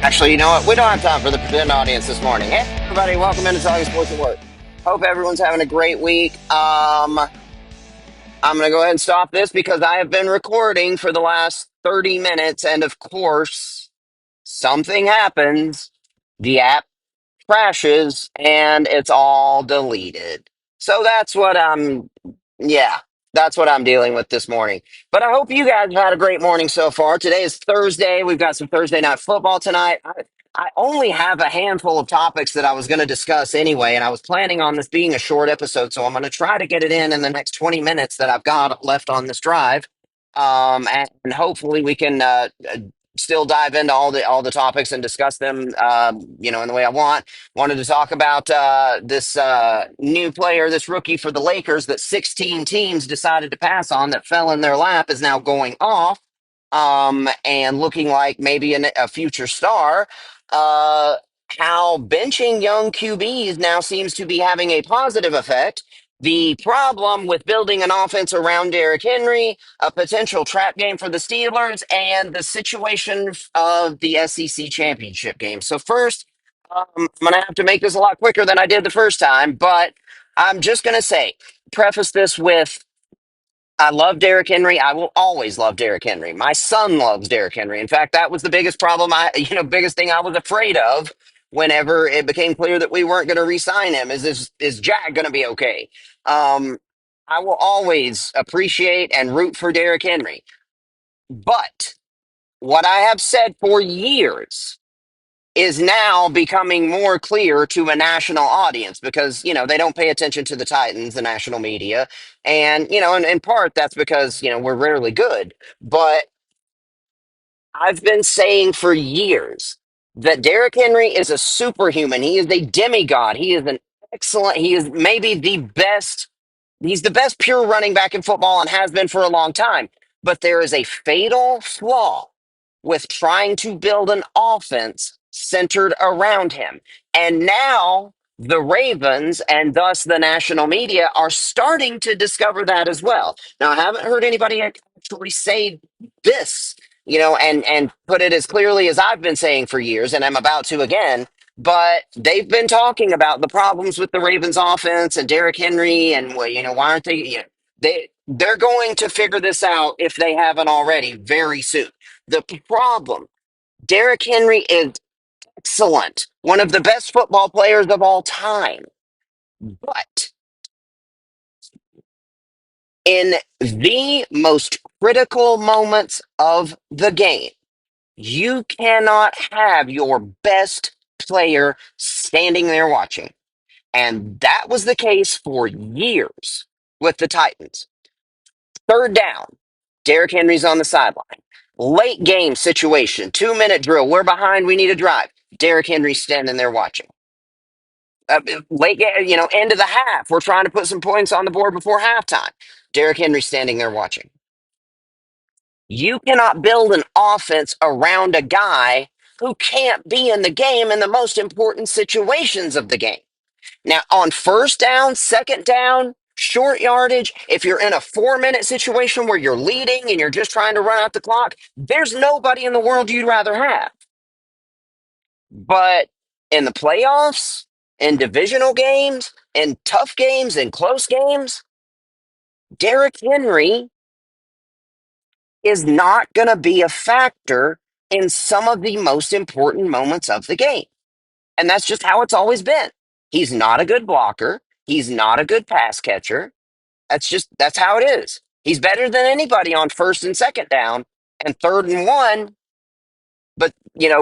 Actually, you know what? We don't have time for the pretend audience this morning. Hey, everybody, welcome into Talking Sports at Work. Hope everyone's having a great week. I'm going to go ahead and stop this because I have been recording for the last 30 minutes, and of course, something happens. The app crashes and it's all deleted. So yeah, that's what I'm dealing with this morning. But I hope you guys have had a great morning so far. Today is Thursday. We've got some Thursday night football tonight. I only have a handful of topics that I was going to discuss anyway, and I was planning on this being a short episode, so I'm going to try to get it in the next 20 minutes that I've got left on this drive. And hopefully we can still dive into all the topics and discuss them, in the way I want. Wanted to talk about this new player, this rookie for the Lakers that 16 teams decided to pass on that fell in their lap is now going off and looking like maybe a future star. Uh, how benching young QBs now seems to be having a positive effect. The problem with building an offense around Derrick Henry, a potential trap game for the Steelers, and the situation of the SEC championship game. So first, I'm going to have to make this a lot quicker than I did the first time, but I'm just going to say, preface this with I love Derrick Henry. I will always love Derrick Henry. My son loves Derrick Henry. In fact, that was the biggest problem biggest thing I was afraid of whenever it became clear that we weren't going to re-sign him is Jack going to be okay? Um, I will always appreciate and root for Derrick Henry. But what I have said for years is now becoming more clear to a national audience because, they don't pay attention to the Titans, the national media. And, in part, that's because, we're rarely good. But I've been saying for years that Derrick Henry is a superhuman. He is a demigod. He is maybe the best. He's the best pure running back in football and has been for a long time. But there is a fatal flaw with trying to build an offense centered around him. And now the Ravens and thus the national media are starting to discover that as well. Now, I haven't heard anybody actually say this, and put it as clearly as I've been saying for years, and I'm about to again. But they've been talking about the problems with the Ravens offense and Derrick Henry, and well, why aren't they? They're going to figure this out if they haven't already very soon. The problem, Derrick Henry is excellent, one of the best football players of all time. But in the most critical moments of the game, you cannot have your best player standing there watching. And that was the case for years with the Titans. Third down, Derrick Henry's on the sideline. Late game situation, 2-minute drill. We're behind. We need a drive. Derrick Henry's standing there watching. End of the half. We're trying to put some points on the board before halftime. Derrick Henry's standing there watching. You cannot build an offense around a guy who can't be in the game in the most important situations of the game. Now, on first down, second down, short yardage, if you're in a 4-minute situation where you're leading and you're just trying to run out the clock, there's nobody in the world you'd rather have. But in the playoffs, in divisional games, in tough games, in close games, Derrick Henry is not going to be a factor in some of the most important moments of the game. And that's just how it's always been. He's not a good blocker. He's not a good pass catcher. That's how it is. He's better than anybody on first and second down and third and one. But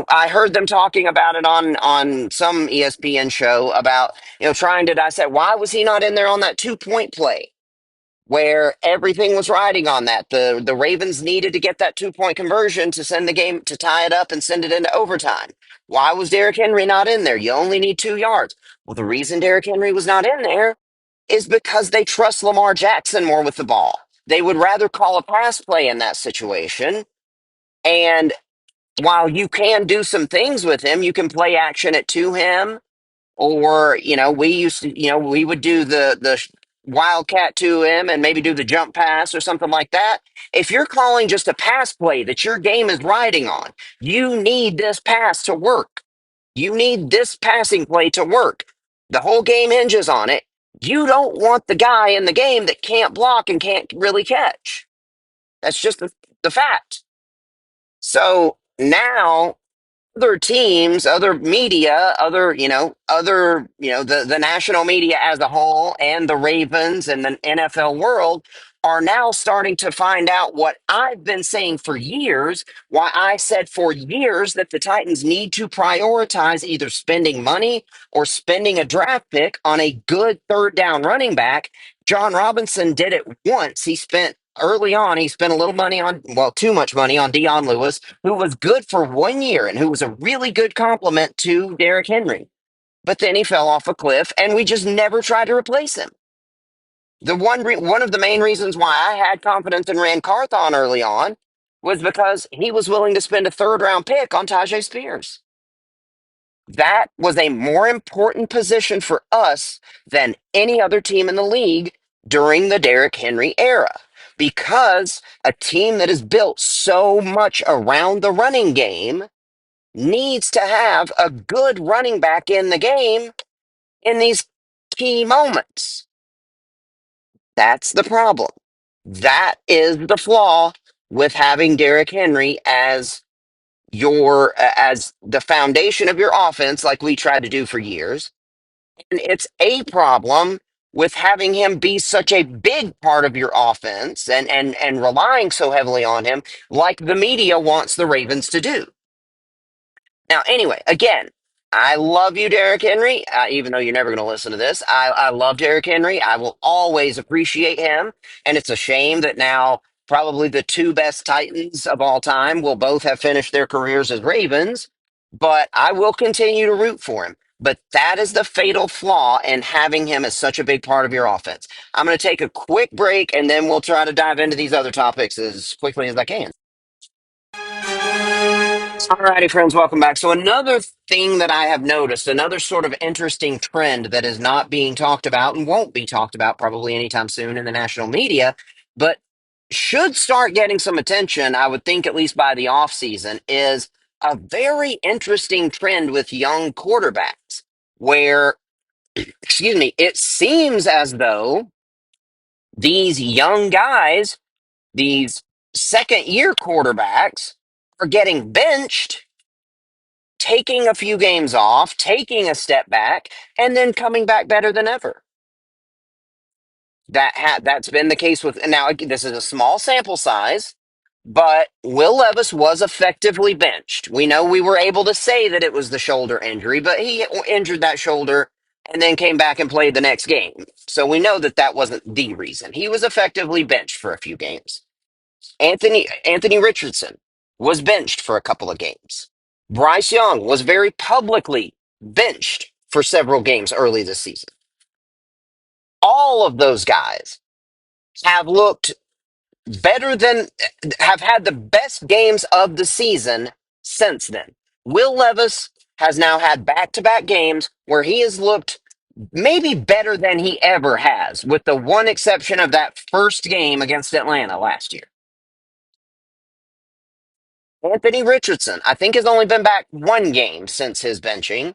I heard them talking about it on some ESPN show about trying to dissect why was he not in there on that 2-point play where everything was riding on that. The Ravens needed to get that 2-point conversion to send the game to tie it up and send it into overtime. Why was Derrick Henry not in there? You only need 2 yards. Well, the reason Derrick Henry was not in there is because they trust Lamar Jackson more with the ball. They would rather call a pass play in that situation. And while you can do some things with him, you can play action it to him. Or, we used to, we would do wildcat to him and maybe do the jump pass or something like that. If you're calling just a pass play that your game is riding on, you need this pass to work. You need this passing play to work. The whole game hinges on it. You don't want the guy in the game that can't block and can't really catch. That's just the fact. So now other teams, other media, the national media as a whole and the Ravens and the NFL world are now starting to find out what I've been saying for years, why I said for years that the Titans need to prioritize either spending money or spending a draft pick on a good third down running back. John Robinson did it once. Early on, he spent a little money on, well, too much money on Dion Lewis, who was good for 1 year and who was a really good complement to Derrick Henry. But then he fell off a cliff, and we just never tried to replace him. One of the main reasons why I had confidence in Rand Carthon early on was because he was willing to spend a third round pick on Tajay Spears. That was a more important position for us than any other team in the league during the Derrick Henry era. Because a team that is built so much around the running game needs to have a good running back in the game in these key moments. That's the problem. That is the flaw with having Derrick Henry as the foundation of your offense, like we tried to do for years. And it's a problem with having him be such a big part of your offense and relying so heavily on him, like the media wants the Ravens to do. Now, anyway, again, I love you, Derrick Henry. Even though you're never going to listen to this, I love Derrick Henry. I will always appreciate him. And it's a shame that now probably the two best Titans of all time will both have finished their careers as Ravens. But I will continue to root for him. But that is the fatal flaw in having him as such a big part of your offense. I'm going to take a quick break and then we'll try to dive into these other topics as quickly as I can. Alrighty, friends, welcome back. So another thing that I have noticed, another sort of interesting trend that is not being talked about and won't be talked about probably anytime soon in the national media, but should start getting some attention, I would think at least by the offseason, is a very interesting trend with young quarterbacks where, excuse me, it seems as though these young guys, these second year quarterbacks, are getting benched, taking a few games off, taking a step back, and then coming back better than ever. That's been the case with, and now this is a small sample size, but Will Levis was effectively benched. We know we were able to say that it was the shoulder injury, but he injured that shoulder and then came back and played the next game. So we know that that wasn't the reason. He was effectively benched for a few games. Anthony Richardson was benched for a couple of games. Bryce Young was very publicly benched for several games early this season. All of those guys have looked better than have had the best games of the season since then. Will Levis has now had back-to-back games where he has looked maybe better than he ever has, with the one exception of that first game against Atlanta last year. Anthony Richardson, I think, has only been back one game since his benching,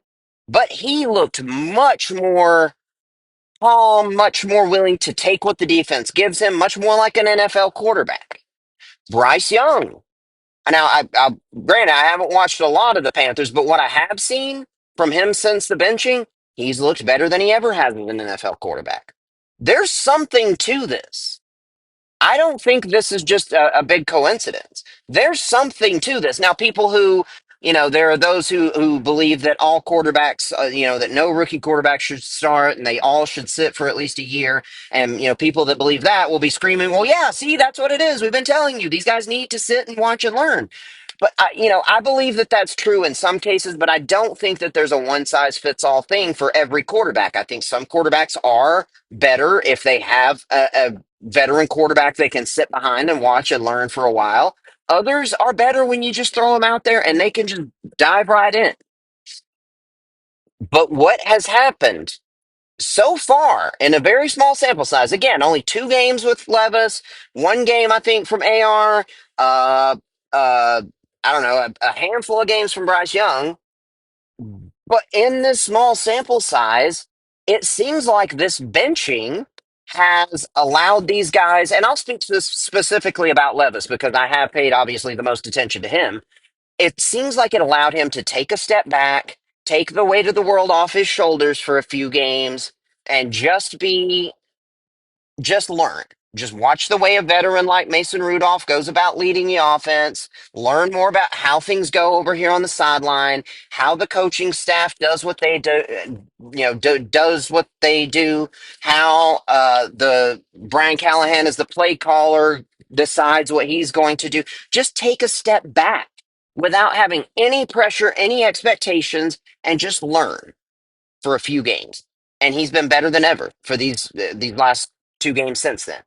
but he looked much more calm, much more willing to take what the defense gives him, much more like an NFL quarterback. Bryce Young. Now, granted, I haven't watched a lot of the Panthers, but what I have seen from him since the benching, he's looked better than he ever has as an NFL quarterback. There's something to this. I don't think this is just a big coincidence. There's something to this. Now, people who, there are those who believe that all quarterbacks, that no rookie quarterback should start and they all should sit for at least a year. And, people that believe that will be screaming, well, yeah, see, that's what it is. We've been telling you, these guys need to sit and watch and learn. But, I believe that that's true in some cases, but I don't think that there's a one size fits all thing for every quarterback. I think some quarterbacks are better if they have a veteran quarterback they can sit behind and watch and learn for a while. Others are better when you just throw them out there and they can just dive right in. But what has happened So far, in a very small sample size, again, only 2 games with Levis, 1 game, I think, from AR, uh, uh, I don't know, a handful of games from Bryce Young. But in this small sample size, it seems like this benching has allowed these guys, and I'll speak specifically about Levis because I have paid obviously the most attention to him. It seems like it allowed him to take a step back, take the weight of the world off his shoulders for a few games, and just learn. Just watch the way a veteran like Mason Rudolph goes about leading the offense. Learn more about how things go over here on the sideline, how the coaching staff does what they do, does what they do, how the Brian Callahan as the play caller decides what he's going to do. Just take a step back without having any pressure, any expectations, and just learn for a few games. And he's been better than ever for these last 2 games since then.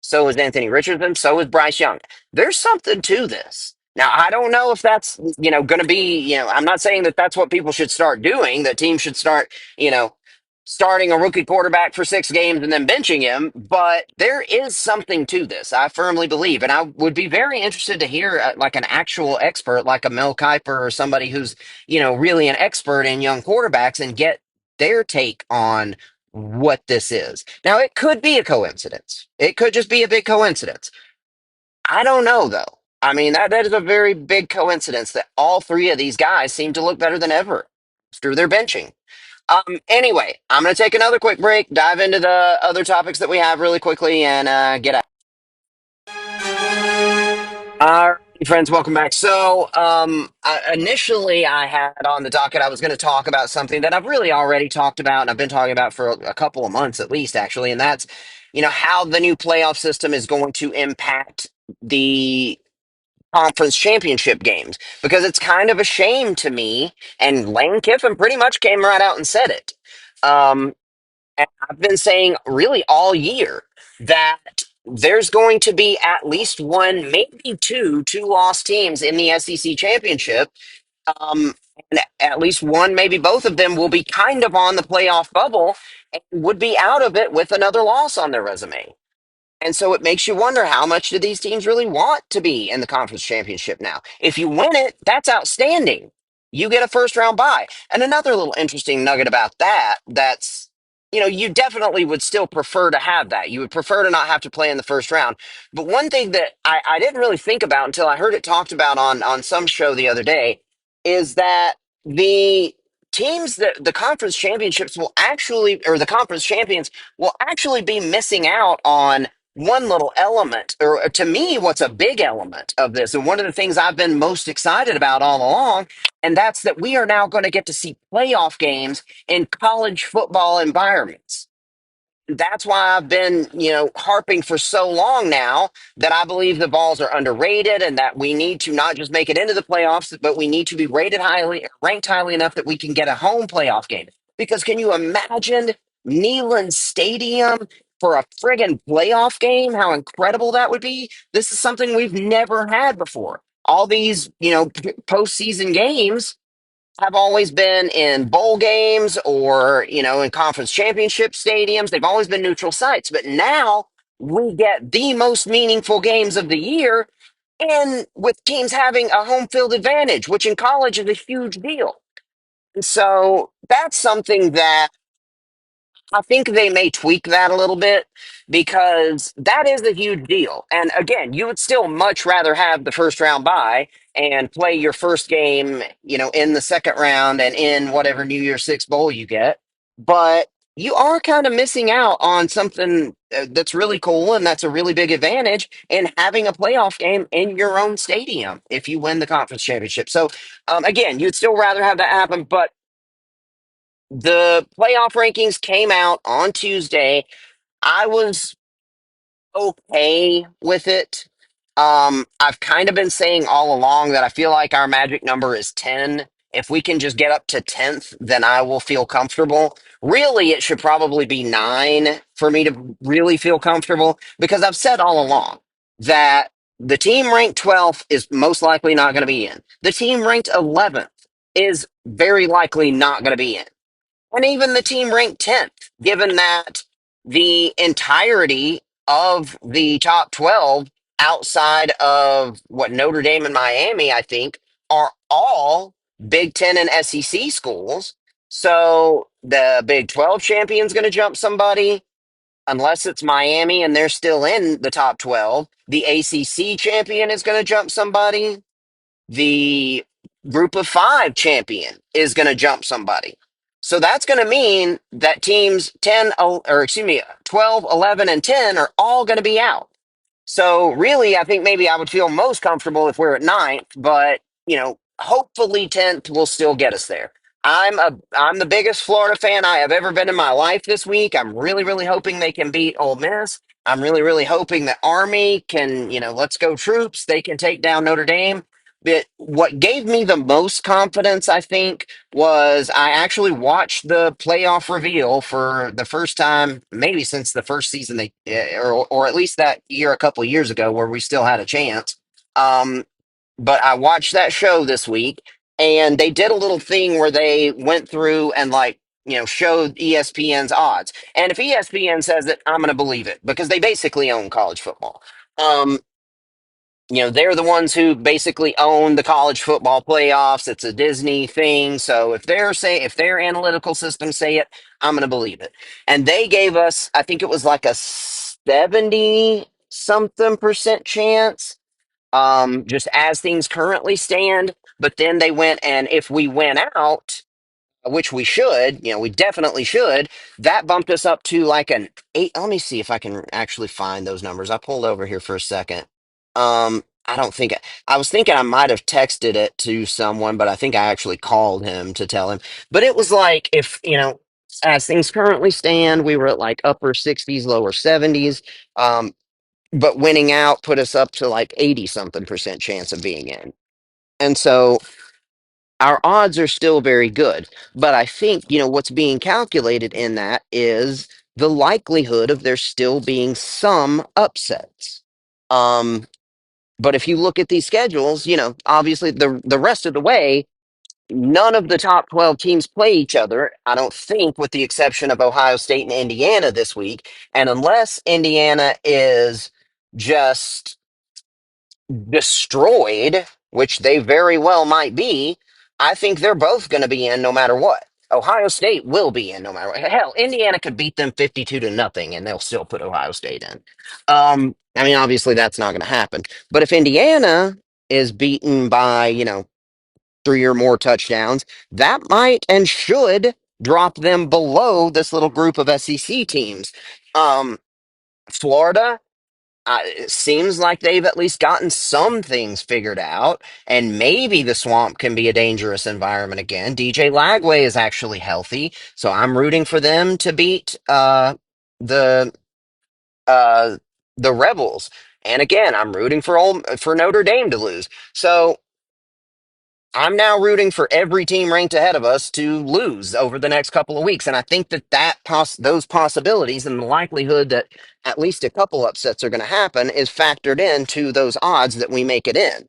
So is Anthony Richardson. So is Bryce Young. There's something to this. Now, I don't know if that's, going to be, I'm not saying that that's what people should start doing, that teams should start, starting a rookie quarterback for 6 games and then benching him, but there is something to this. I firmly believe. And I would be very interested to hear like an actual expert, like a Mel Kiper or somebody who's, really an expert in young quarterbacks and get their take on what this is. Now, it could be a coincidence. It could just be a big coincidence. I don't know, though. I mean, that is a very big coincidence that all 3 of these guys seem to look better than ever through their benching. Anyway, I'm going to take another quick break, dive into the other topics that we have really quickly, and get out. All right, friends, welcome back. So, initially, I had on the docket, I was going to talk about something that I've really already talked about, and I've been talking about for a couple of months at least, actually, and that's, how the new playoff system is going to impact the conference championship games. Because it's kind of a shame to me, and Lane Kiffin pretty much came right out and said it. Um, and I've been saying really all year that there's going to be at least one, maybe two lost teams in the SEC championship. Um, and at least one, maybe both of them will be kind of on the playoff bubble and would be out of it with another loss on their resume. And so it makes you wonder, how much do these teams really want to be in the conference championship now? If you win it, that's outstanding. You get a first round bye. And another little interesting nugget about that's, you definitely would still prefer to have that. You would prefer to not have to play in the first round. But one thing that I didn't really think about until I heard it talked about on some show the other day is that the teams that the conference championships will actually, or the conference champions will actually be missing out on one little element, or to me, what's a big element of this, and one of the things I've been most excited about all along, and that's that we are now going to get to see playoff games in college football environments. That's why I've been, harping for so long now that I believe the Vols are underrated and that we need to not just make it into the playoffs, but we need to be ranked highly enough that we can get a home playoff game. Because can you imagine Neyland Stadium for a friggin' playoff game? How incredible that would be. This is something we've never had before. All these, postseason games have always been in bowl games or, in conference championship stadiums. They've always been neutral sites. But now we get the most meaningful games of the year, and with teams having a home field advantage, which in college is a huge deal. And so that's something that I think they may tweak that a little bit, because that is a huge deal. And again, you would still much rather have the first round bye and play your first game, in the second round and in whatever New Year's Six bowl you get. But you are kind of missing out on something that's really cool, and that's a really big advantage in having a playoff game in your own stadium if you win the conference championship. So, again, you'd still rather have that happen, but the playoff rankings came out on Tuesday. I was okay with it. I've kind of been saying all along that I feel like our magic number is 10. If we can just get up to 10th, then I will feel comfortable. Really, it should probably be 9 for me to really feel comfortable, because I've said all along that the team ranked 12th is most likely not going to be in. The team ranked 11th is very likely not going to be in. And even the team ranked 10th, given that the entirety of the top 12 outside of what Notre Dame and Miami, I think, are all Big Ten and SEC schools. So the Big 12 champion's going to jump somebody, unless it's Miami and they're still in the top 12. The ACC champion is going to jump somebody. The group of five champion is going to jump somebody. So that's going to mean that teams 10, or excuse me, 12, 11, and 10 are all going to be out. So really, I think maybe I would feel most comfortable if we're at ninth, but hopefully 10th will still get us there. I'm the biggest Florida fan I have ever been in my life this week. I'm really, really hoping they can beat Ole Miss. I'm really, really hoping that Army can, let's go troops. They can take down Notre Dame. But what gave me the most confidence, I think, was I actually watched the playoff reveal for the first time, maybe since the first season or at least that year, a couple of years ago, where we still had a chance. Um, but I watched that show this week, and they did a little thing where they went through and showed ESPN's odds. And if ESPN says it, I'm going to believe it because they basically own college football. Um, they're the ones who basically own the college football playoffs. It's a Disney thing. So if their analytical systems say it, I'm going to believe it. And they gave us, I think it was like a 70 something percent chance, just as things currently stand. But then they went, and if we went out, which we should, we definitely should. That bumped us up to like an eight. Let me see if I can actually find those numbers. I pulled over here for a second. I don't think I was thinking I might have texted it to someone, but I think I actually called him to tell him. But it was like if, as things currently stand, we were at like upper 60s, lower 70s. But winning out put us up to like 80 something percent chance of being in. And so our odds are still very good. But I think, what's being calculated in that is the likelihood of there still being some upsets. Um, but if you look at these schedules, obviously the rest of the way, none of the top 12 teams play each other, I don't think, with the exception of Ohio State and Indiana this week. And unless Indiana is just destroyed, which they very well might be, I think they're both going to be in no matter what. Ohio State will be in no matter what. Hell, Indiana could beat them 52 to nothing and they'll still put Ohio State in. I mean, obviously that's not going to happen. But if Indiana is beaten by, three or more touchdowns, that might and should drop them below this little group of SEC teams. Um, Florida, it seems like they've at least gotten some things figured out, and maybe the swamp can be a dangerous environment again. DJ Lagway is actually healthy, so I'm rooting for them to beat the uh, the Rebels. And again, I'm rooting for Notre Dame to lose. So I'm now rooting for every team ranked ahead of us to lose over the next couple of weeks, and I think those possibilities and the likelihood that at least a couple upsets are going to happen is factored into those odds that we make it in.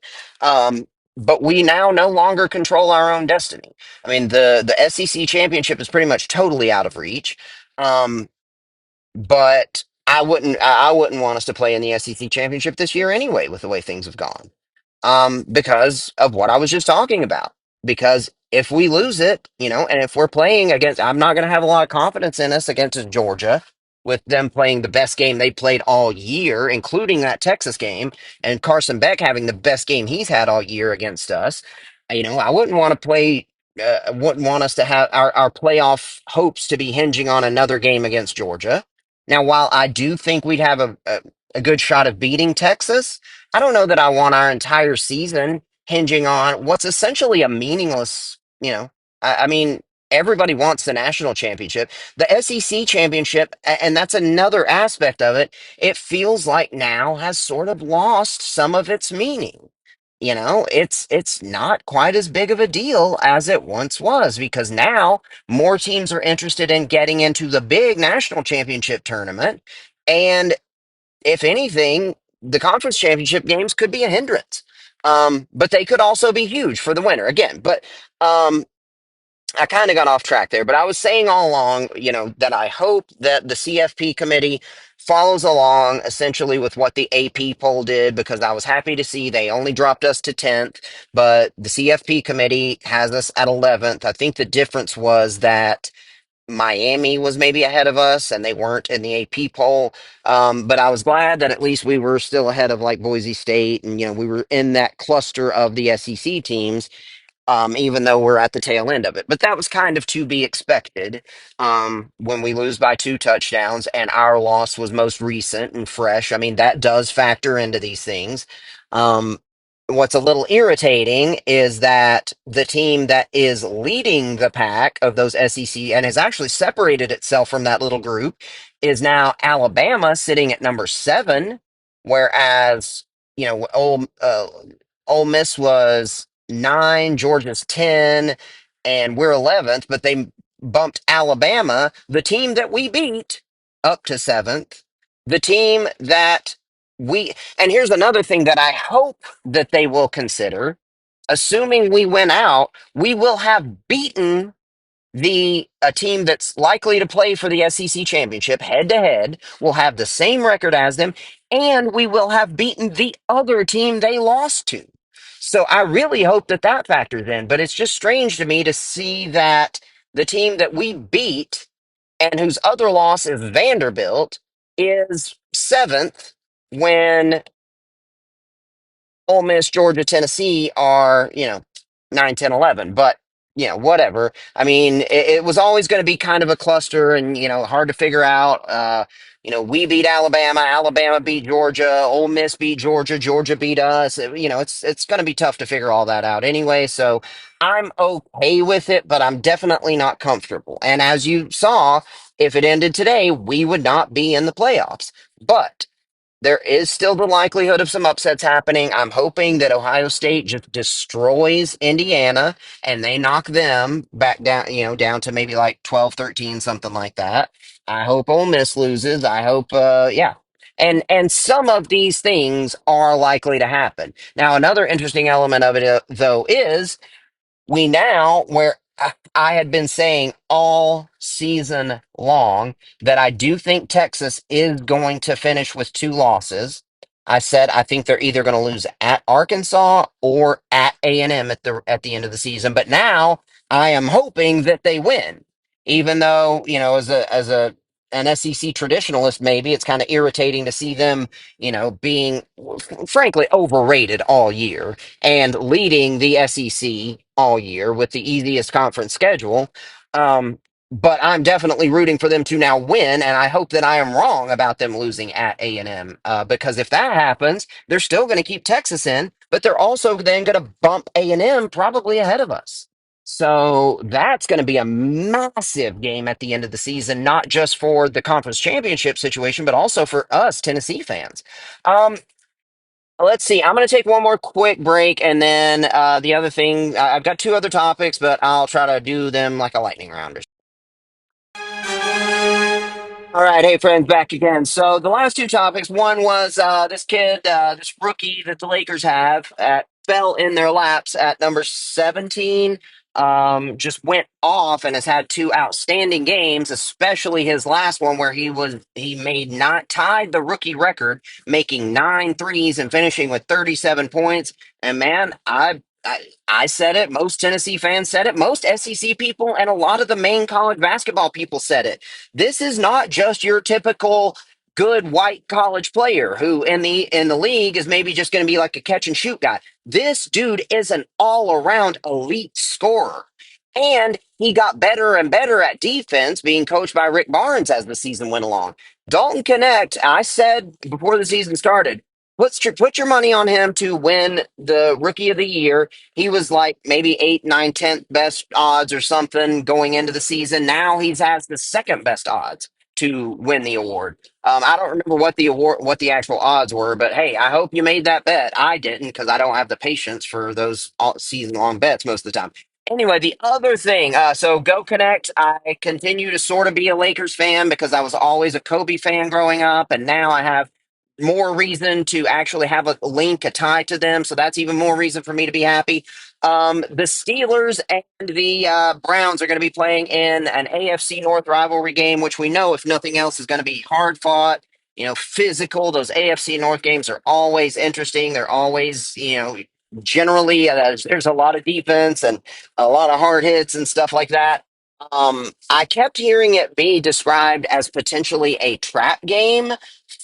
But we now no longer control our own destiny. I mean, the SEC championship is pretty much totally out of reach. Um, but I wouldn't want us to play in the SEC championship this year anyway, with the way things have gone, because of what I was just talking about. Because if we lose it, and if we're playing against, I'm not going to have a lot of confidence in us against Georgia with them playing the best game they played all year, including that Texas game, and Carson Beck having the best game he's had all year against us. I wouldn't want to play. Wouldn't want us to have our playoff hopes to be hinging on another game against Georgia. Now, while I do think we'd have a good shot of beating Texas, I don't know that I want our entire season hinging on what's essentially a meaningless, I mean, everybody wants the national championship. The SEC championship, and that's another aspect of it, it feels like now has sort of lost some of its meaning. It's not quite as big of a deal as it once was because now more teams are interested in getting into the big national championship tournament. And if anything, the conference championship games could be a hindrance. But they could also be huge for the winner again. But I kind of got off track there, but I was saying all along, that I hope that the CFP committee follows along essentially with what the AP poll did, because I was happy to see they only dropped us to 10th, but the CFP committee has us at 11th. I think the difference was that Miami was maybe ahead of us and they weren't in the AP poll. But I was glad that at least we were still ahead of like Boise State, and, we were in that cluster of the SEC teams, even though we're at the tail end of it. But that was kind of to be expected, when we lose by 2 touchdowns and our loss was most recent and fresh. I mean, that does factor into these things. Um, what's a little irritating is that the team that is leading the pack of those SEC and has actually separated itself from that little group is now Alabama, sitting at number 7, whereas, Ole Miss was 9, Georgia's 10, and we're 11th, but they bumped Alabama, the team that we beat, up to 7th. The team that and here's another thing that I hope that they will consider. Assuming we win out, we will have beaten the a team that's likely to play for the SEC championship head to head. Will have the same record as them, and we will have beaten the other team they lost to. So I really hope that that factors in. But it's just strange to me to see that the team that we beat and whose other loss is Vanderbilt is 7th, when Ole Miss, Georgia, Tennessee are, 9, 10, 11. But, whatever. I mean, it was always going to be kind of a cluster and, hard to figure out. We beat Alabama, Alabama beat Georgia, Ole Miss beat Georgia, Georgia beat us. It's going to be tough to figure all that out anyway. So I'm okay with it, but I'm definitely not comfortable. And as you saw, if it ended today, we would not be in the playoffs. But there is still the likelihood of some upsets happening. I'm hoping that Ohio State just destroys Indiana and they knock them back down, down to maybe like 12, 13, something like that. I hope Ole Miss loses. I hope, yeah. And some of these things are likely to happen. Now, another interesting element of it, though, is we now, where I had been saying all season long that I do think Texas is going to finish with 2 losses. I said I think they're either going to lose at Arkansas or at A&M at the end of the season. But now I am hoping that they win, even though, as a an SEC traditionalist, maybe it's kind of irritating to see them, being frankly overrated all year and leading the SEC all year with the easiest conference schedule. Um, but I'm definitely rooting for them to now win, and I hope that I am wrong about them losing at A&M, because if that happens, they're still going to keep Texas in, but they're also then going to bump A&M probably ahead of us. So that's going to be a massive game at the end of the season, not just for the conference championship situation, but also for us Tennessee fans. Um, Let's see. I'm going to take one more quick break, and then the other thing, I've got 2 other topics, but I'll try to do them like a lightning round. All right, hey friends, back again. So the last 2 topics, one was this kid, this rookie that the Lakers have, fell in their laps at number 17. Just went off and has had 2 outstanding games, especially his last one where he made not tied the rookie record, making 9 threes and finishing with 37 points. And man, I said it. Most Tennessee fans said it. Most SEC people and a lot of the main college basketball people said it. This is not just your typical good white college player who in the league is maybe just going to be like a catch and shoot guy. This dude is an all-around elite scorer. And he got better and better at defense, being coached by Rick Barnes as the season went along. Dalton Connect, I said before the season started, put your money on him to win the Rookie of the Year. He was like maybe 8, 9, 10th best odds or something going into the season. Now he has the second best odds to win the award. I don't remember what the actual odds were, but hey, I hope you made that bet. I didn't, because I don't have the patience for those season long bets most of the time. Anyway, the other thing, so Go Connect, I continue to sort of be a Lakers fan because I was always a Kobe fan growing up, and now I have more reason to actually have a link, a tie to them. So that's even more reason for me to be happy. The Steelers and the Browns are going to be playing in an AFC North rivalry game, which we know, if nothing else, is going to be hard fought, physical. Those AFC North games are always interesting. They're always, generally, there's a lot of defense and a lot of hard hits and stuff like that. I kept hearing it be described as potentially a trap game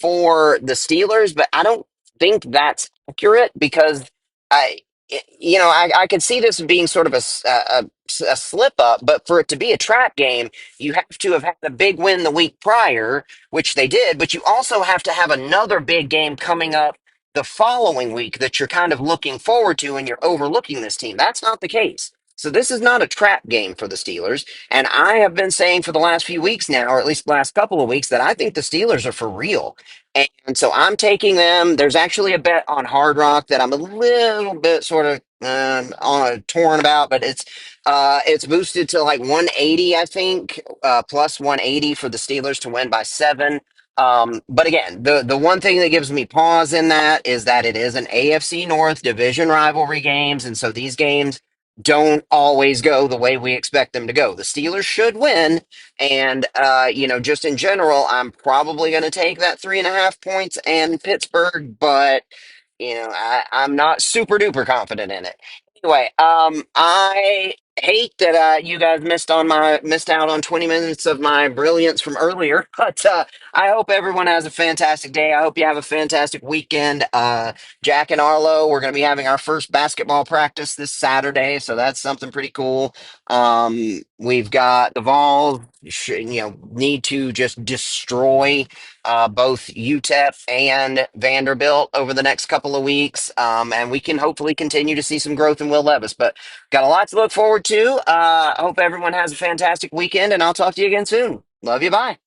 for the Steelers, but I don't think that's accurate because I, I could see this being sort of a slip up, but for it to be a trap game, you have to have had a big win the week prior, which they did, but you also have to have another big game coming up the following week that you're kind of looking forward to and you're overlooking this team. That's not the case. So this is not a trap game for the Steelers. And I have been saying for the last few weeks now, or at least the last couple of weeks, that I think the Steelers are for real. And so I'm taking them. There's actually a bet on Hard Rock that I'm a little bit sort of torn about, but it's boosted to like 180, I think, plus 180 for the Steelers to win by 7. But again, the one thing that gives me pause in that is that it is an AFC North division rivalry games, and so these games don't always go the way we expect them to go. The Steelers should win, and just in general, I'm probably going to take that 3.5 points and Pittsburgh, but I'm not super duper confident in it. Anyway, I hate that you guys missed out on 20 minutes of my brilliance from earlier, but I hope everyone has a fantastic day. I hope you have a fantastic weekend. Jack and Arlo, we're going to be having our first basketball practice this Saturday, so that's something pretty cool. We've got the Vols, need to just destroy both UTEP and Vanderbilt over the next couple of weeks. And we can hopefully continue to see some growth in Will Levis. But got a lot to look forward to. I hope everyone has a fantastic weekend, and I'll talk to you again soon. Love you. Bye.